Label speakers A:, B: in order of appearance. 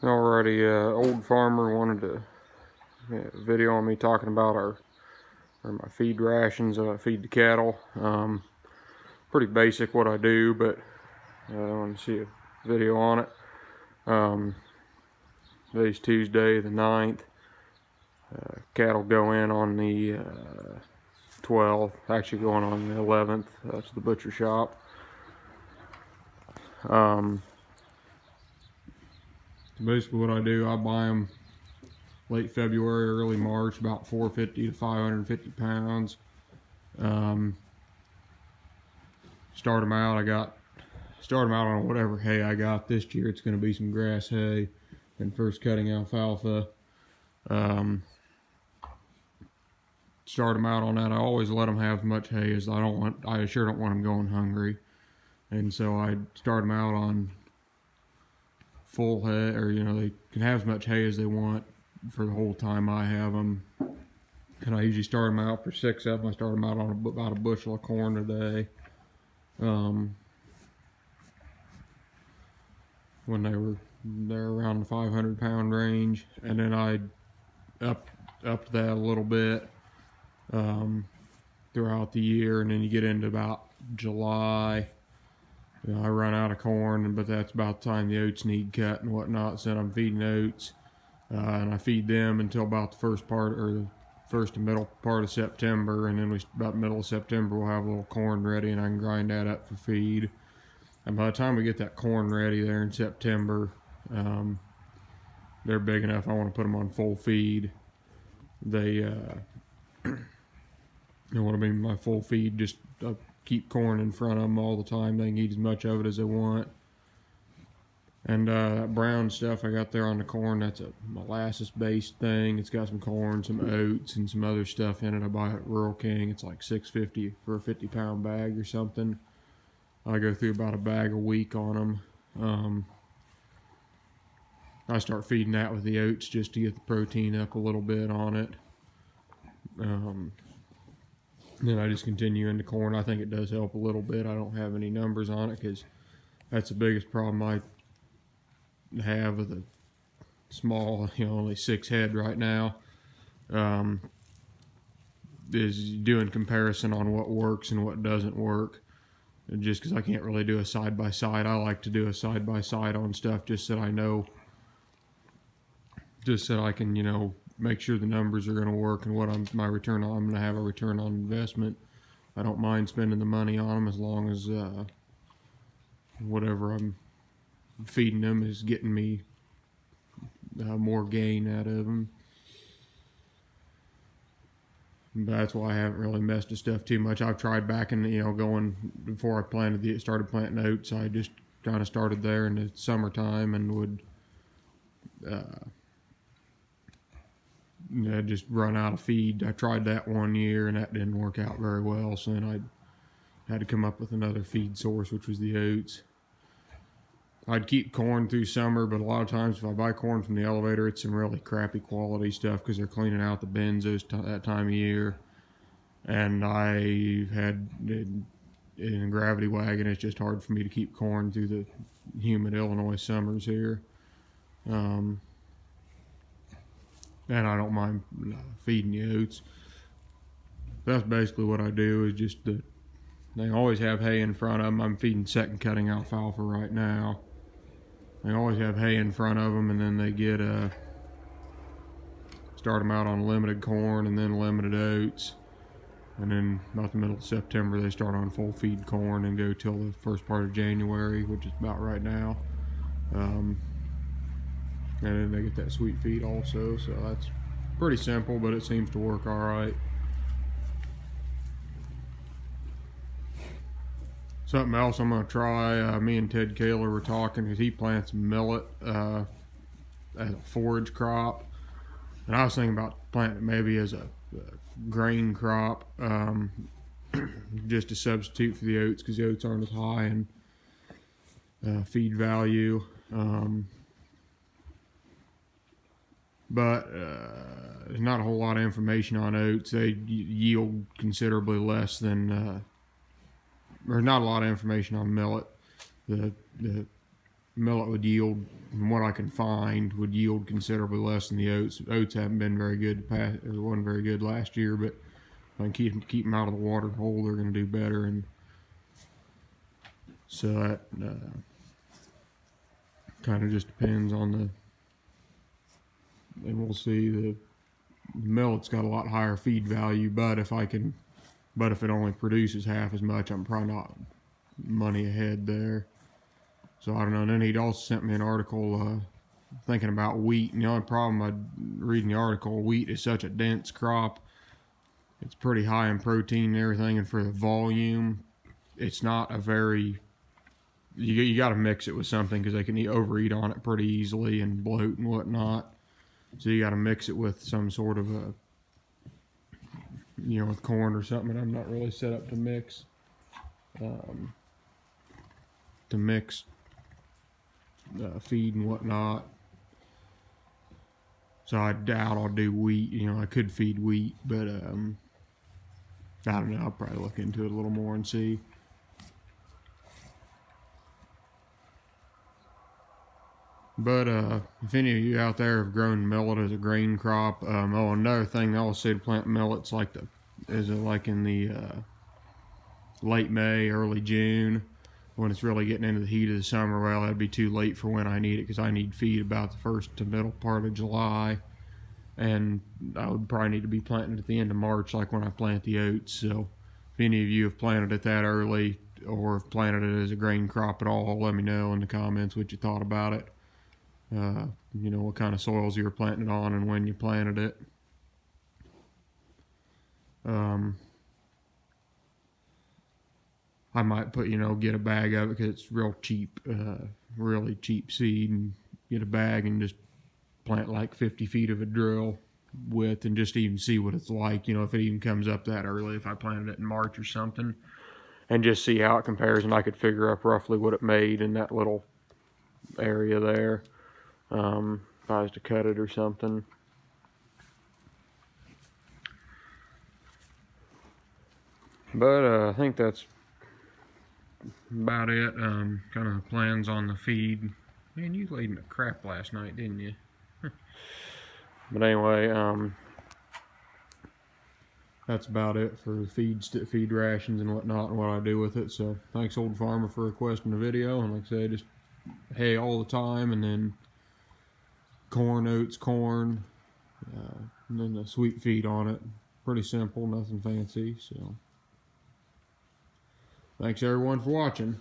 A: Alrighty, old farmer wanted to video on me talking about my feed rations I feed the cattle. Pretty basic what I do, but I want to see a video on it. Today's Tuesday the 9th. Cattle go in on the 12th, actually going on the 11th. That's the butcher shop. Basically what I do, I buy them late February, early March, about 450 to 550 pounds. Start them out. Start them out on whatever hay I got. This year it's going to be some grass hay and first cutting alfalfa. Start them out on that. I always let them have as much hay as I sure don't want them going hungry, and so I start them out on full hay, or they can have as much hay as they want for the whole time I have them. And I usually start them out for 6 of them. I start them out on about a bushel of corn a day. When they're around the 500-pound range, and then I up that a little bit throughout the year, and then you get into about July. I run out of corn, but that's about the time the oats need cut and whatnot. So I'm feeding oats, and I feed them until about the first and middle part of September, and then about the middle of September we'll have a little corn ready, and I can grind that up for feed. And by the time we get that corn ready there in September, they're big enough I want to put them on full feed. They want to be my full feed, just keep corn in front of them all the time. They can eat as much of it as they want. And that brown stuff I got there on the corn, that's a molasses-based thing. It's got some corn, some oats, and some other stuff in it. I buy it at Rural King. It's like $6.50 for a 50-pound bag or something. I go through about a bag a week on them. I start feeding that with the oats just to get the protein up a little bit on it. Then I just continue into corn. I think it does help a little bit. I don't have any numbers on it because that's the biggest problem I have with a small, only 6 head right now, is doing comparison on what works and what doesn't work. And just because I can't really do a side-by-side, I like to do a side-by-side on stuff just so I know, just so I can, make sure the numbers are going to work and what I'm going to have a return on investment. I don't mind spending the money on them as long as whatever I'm feeding them is getting me more gain out of them. But that's why I haven't really messed with stuff too much. I've tried back in, going before I started planting oats. I just kind of started there in the summertime and would just run out of feed. I tried that one year and that didn't work out very well. So then I had to come up with another feed source, which was the oats. I'd keep corn through summer, but a lot of times if I buy corn from the elevator, it's some really crappy quality stuff because they're cleaning out the bins that time of year. And I've had in a gravity wagon, it's just hard for me to keep corn through the humid Illinois summers here. And I don't mind feeding the oats. That's basically what I do. Is just they always have hay in front of them. I'm feeding second cutting alfalfa right now. They always have hay in front of them, and then they get start them out on limited corn and then limited oats, and then about the middle of September they start on full feed corn and go till the first part of January, which is about right now. And then they get that sweet feed also. So that's pretty simple, but it seems to work all right. Something else I'm going to try, me and Ted Kaler were talking because he plants millet as a forage crop. And I was thinking about planting it maybe as a grain crop, just to substitute for the oats because the oats aren't as high in feed value. But there's not a whole lot of information on oats. They yield considerably less than... there's not a lot of information on millet. The millet would yield, from what I can find, would yield considerably less than the oats. Oats haven't been very good past, or wasn't very good last year, but if I can keep them out of the water hole, they're going to do better. And so that kind of just depends on and we'll see. The millet's got a lot higher feed value, but if it only produces half as much, I'm probably not money ahead there. So I don't know. And then he'd also sent me an article thinking about wheat. And the only problem reading the article, wheat is such a dense crop. It's pretty high in protein and everything, and for the volume, it's not a very. You got to mix it with something because they can overeat on it pretty easily and bloat and whatnot. So you got to mix it with some sort of with corn or something. And I'm not really set up to mix. Feed and whatnot. So I doubt I'll do wheat. I could feed wheat, but I don't know. I'll probably look into it a little more and see. But if any of you out there have grown millet as a grain crop, another thing I always say to plant millets like in the late May, early June, when it's really getting into the heat of the summer. Well, that'd be too late for when I need it because I need feed about the first to middle part of July, and I would probably need to be planting at the end of March, like when I plant the oats. So if any of you have planted it that early or have planted it as a grain crop at all, let me know in the comments what you thought about it. What kind of soils you were planting it on and when you planted it. I might get a bag of it because it's real cheap, really cheap seed, and get a bag and just plant like 50 feet of a drill width and just even see what it's like, if it even comes up that early, if I planted it in March or something, and just see how it compares, and I could figure up roughly what it made in that little area there. If I was to cut it or something. But I think that's about it. Kind of plans on the feed. Man, you laid me crap last night, didn't you? But anyway, that's about it for feed rations and whatnot and what I do with it. So thanks, Old Farmer, for requesting the video. And like I said, just hay all the time, and then corn, oats, corn, and then the sweet feed on it. Pretty simple, nothing fancy. So thanks everyone for watching.